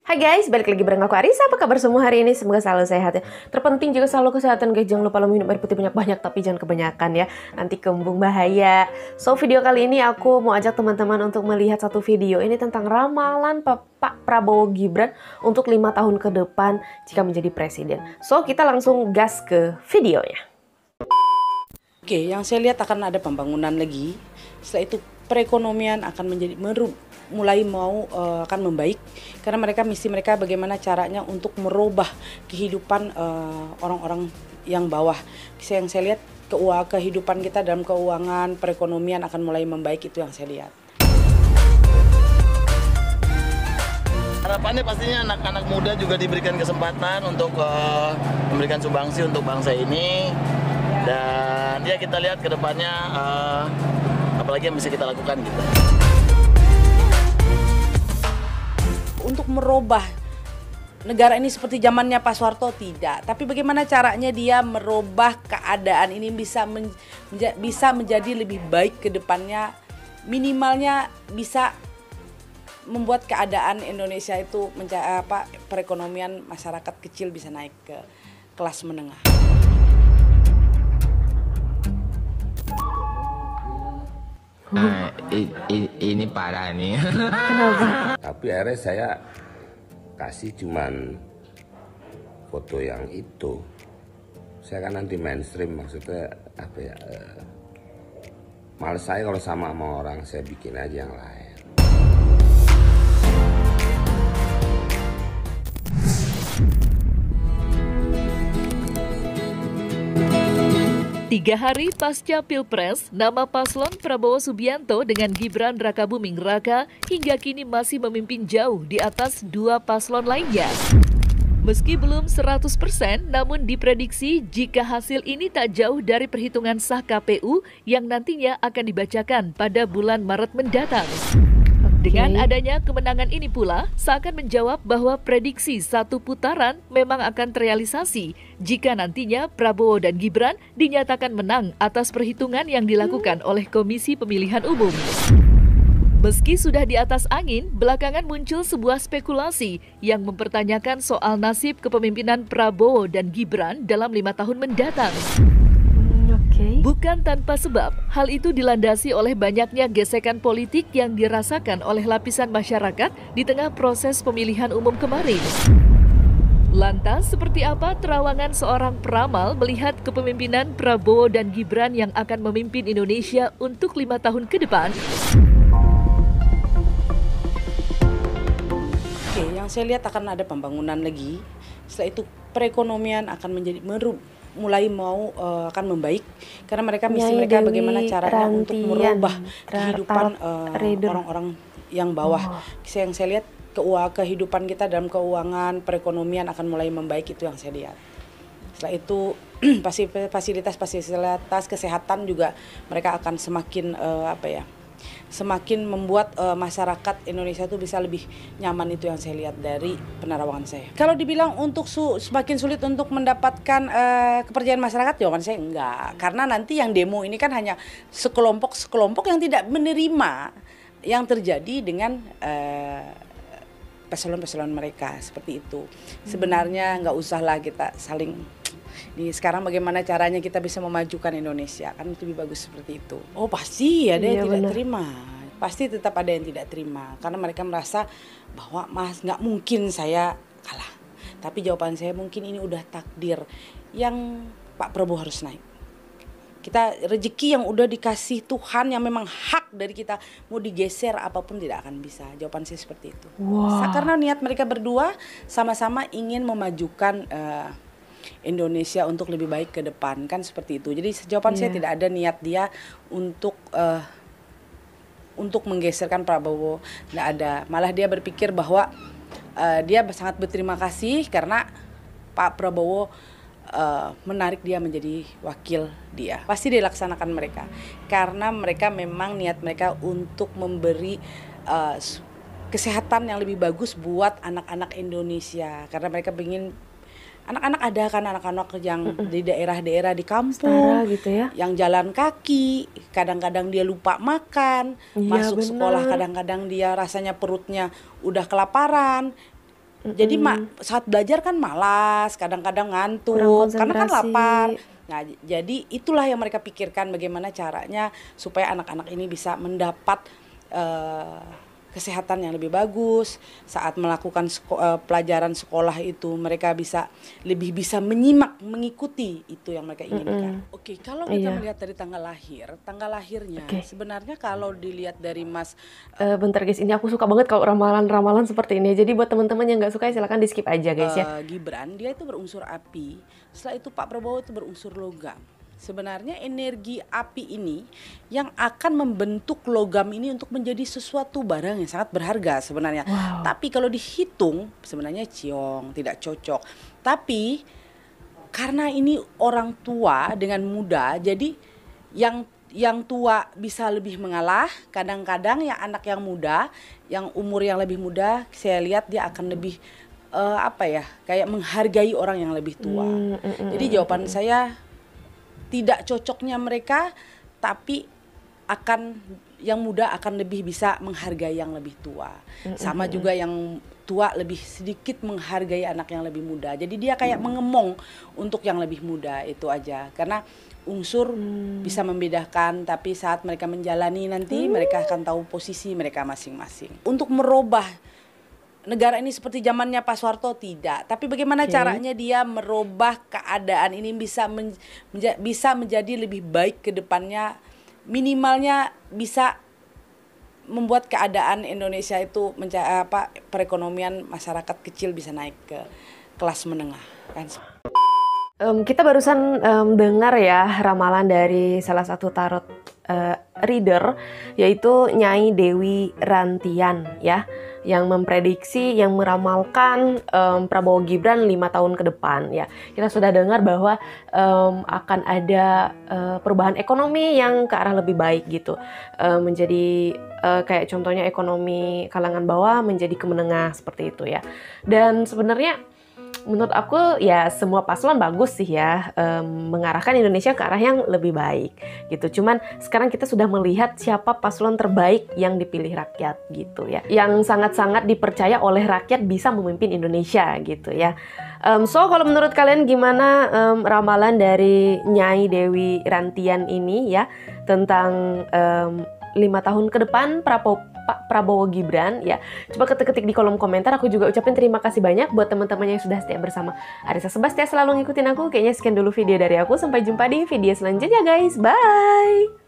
Hai guys, balik lagi bareng aku Arisa. Apa kabar semua hari ini? Semoga selalu sehat ya. Terpenting juga selalu kesehatan guys. Jangan lupa lo minum air putih banyak-banyak, tapi jangan kebanyakan ya. Nanti kembung bahaya. So, video kali ini aku mau ajak teman-teman untuk melihat satu video. Ini tentang ramalan Pak Prabowo Gibran untuk 5 tahun ke depan jika menjadi presiden. So, kita langsung gas ke videonya. Oke, yang saya lihat akan ada pembangunan lagi. Setelah itu perekonomian akan akan membaik karena mereka bagaimana caranya untuk merubah kehidupan orang-orang yang bawah. Yang saya lihat kehidupan kita dalam keuangan, perekonomian akan mulai membaik, itu yang saya lihat. Harapannya pastinya anak-anak muda juga diberikan kesempatan untuk memberikan sumbangsi untuk bangsa ini, dan ya kita lihat ke depannya apalagi yang bisa kita lakukan gitu. Untuk merubah negara ini seperti zamannya Pak Soeharto tidak, tapi bagaimana caranya dia merubah keadaan ini bisa menjadi lebih baik ke depannya, minimalnya bisa membuat keadaan Indonesia itu perekonomian masyarakat kecil bisa naik ke kelas menengah. Ini parah nih. Kenapa? Tapi akhirnya saya kasih cuman foto yang itu. Saya kan anti mainstream, maksudnya apa ya? Males saya kalau sama orang, saya bikin aja yang lain. 3 hari pasca Pilpres, nama paslon Prabowo Subianto dengan Gibran Rakabuming Raka hingga kini masih memimpin jauh di atas 2 paslon lainnya. Meski belum 100%, namun diprediksi jika hasil ini tak jauh dari perhitungan sah KPU yang nantinya akan dibacakan pada bulan Maret mendatang. Dengan adanya kemenangan ini pula, seakan menjawab bahwa prediksi satu putaran memang akan terrealisasi jika nantinya Prabowo dan Gibran dinyatakan menang atas perhitungan yang dilakukan oleh Komisi Pemilihan Umum. Meski sudah di atas angin, belakangan muncul sebuah spekulasi yang mempertanyakan soal nasib kepemimpinan Prabowo dan Gibran dalam 5 tahun mendatang. Bukan tanpa sebab, hal itu dilandasi oleh banyaknya gesekan politik yang dirasakan oleh lapisan masyarakat di tengah proses pemilihan umum kemarin. Lantas, seperti apa terawangan seorang peramal melihat kepemimpinan Prabowo dan Gibran yang akan memimpin Indonesia untuk 5 tahun ke depan? Oke, yang saya lihat akan ada pembangunan lagi. Setelah itu perekonomian akan akan membaik karena mereka bagaimana caranya untuk merubah kehidupan orang-orang yang bawah. Yang saya lihat kehidupan kita dalam keuangan, perekonomian akan mulai membaik, itu yang saya lihat. Setelah itu fasilitas kesehatan juga mereka akan semakin membuat masyarakat Indonesia itu bisa lebih nyaman, itu yang saya lihat dari penerawangan saya. Kalau dibilang untuk semakin sulit untuk mendapatkan kepercayaan masyarakat, jawaban saya enggak. Karena nanti yang demo ini kan hanya sekelompok yang tidak menerima yang terjadi dengan paslon-paslon mereka, seperti itu. Sebenarnya nggak usahlah kita saling sekarang bagaimana caranya kita bisa memajukan Indonesia, kan itu lebih bagus seperti itu. Oh pasti ada yang tidak terima, pasti tetap ada yang tidak terima karena mereka merasa bahwa nggak mungkin saya kalah. Tapi jawaban saya mungkin ini udah takdir yang Pak Prabowo harus naik. Kita rezeki yang udah dikasih Tuhan yang memang hak dari kita, mau digeser apapun tidak akan bisa. Jawaban saya seperti itu. Karena niat mereka berdua sama-sama ingin memajukan Indonesia untuk lebih baik ke depan, kan seperti itu. Jadi jawaban saya tidak ada niat dia untuk menggeserkan Prabowo, tidak ada. Malah dia berpikir bahwa dia sangat berterima kasih karena Pak Prabowo menarik dia menjadi wakil dia. Pasti dilaksanakan mereka karena mereka memang niat mereka untuk memberi kesehatan yang lebih bagus buat anak-anak Indonesia, karena mereka ingin anak-anak yang di daerah-daerah di kampung gitu ya, yang jalan kaki, kadang-kadang dia lupa makan, masuk sekolah kadang-kadang dia rasanya perutnya udah kelaparan. Jadi saat belajar kan malas, kadang-kadang ngantuk, Kurang karena kan konsentrasi. lapar. Nah, jadi itulah yang mereka pikirkan bagaimana caranya supaya anak-anak ini bisa mendapat kesehatan yang lebih bagus saat melakukan pelajaran sekolah itu, mereka lebih bisa menyimak, mengikuti itu yang mereka inginkan. Oke, kalau kita melihat dari tanggal lahirnya sebenarnya kalau dilihat dari Mas Bentar guys, ini aku suka banget kalau ramalan-ramalan seperti ini. Jadi buat teman-teman yang nggak suka silakan di skip aja guys ya. Gibran, dia itu berunsur api. Setelah itu Pak Prabowo itu berunsur logam. Sebenarnya energi api ini yang akan membentuk logam ini untuk menjadi sesuatu barang yang sangat berharga sebenarnya. Wow. Tapi kalau dihitung sebenarnya ciong, tidak cocok. Tapi karena ini orang tua dengan muda, jadi yang tua bisa lebih mengalah. Kadang-kadang yang anak yang muda, yang umur yang lebih muda, saya lihat dia akan lebih kayak menghargai orang yang lebih tua. Jadi jawaban saya, tidak cocoknya mereka, tapi yang muda akan lebih bisa menghargai yang lebih tua. Sama juga yang tua lebih sedikit menghargai anak yang lebih muda. Jadi dia kayak mengemong untuk yang lebih muda, itu aja. Karena unsur bisa membedakan, tapi saat mereka menjalani nanti mereka akan tahu posisi mereka masing-masing. Untuk merubah negara ini seperti zamannya Pak Soeharto tidak, tapi bagaimana caranya dia merubah keadaan ini bisa menjadi lebih baik ke depannya, minimalnya bisa membuat keadaan Indonesia itu perekonomian masyarakat kecil bisa naik ke kelas menengah kan. Kita barusan dengar ya ramalan dari salah satu tarot reader, yaitu Nyai Dewi Rantian ya, yang memprediksi, yang meramalkan Prabowo Gibran 5 tahun ke depan ya. Kita sudah dengar bahwa akan ada perubahan ekonomi yang ke arah lebih baik gitu, menjadi kayak contohnya ekonomi kalangan bawah menjadi ke menengah seperti itu ya. Dan sebenarnya menurut aku ya semua paslon bagus sih ya, mengarahkan Indonesia ke arah yang lebih baik gitu. Cuman sekarang kita sudah melihat siapa paslon terbaik yang dipilih rakyat gitu ya, yang sangat-sangat dipercaya oleh rakyat bisa memimpin Indonesia gitu ya. So kalau menurut kalian gimana ramalan dari Nyai Dewi Rantian ini ya tentang 5 tahun ke depan Pak Prabowo Gibran ya? Coba ketik-ketik di kolom komentar. Aku juga ucapin terima kasih banyak buat teman-teman yang sudah setia bersama Arissa Sebastia, selalu ngikutin aku. Kayaknya sekian dulu video dari aku. Sampai jumpa di video selanjutnya guys. Bye.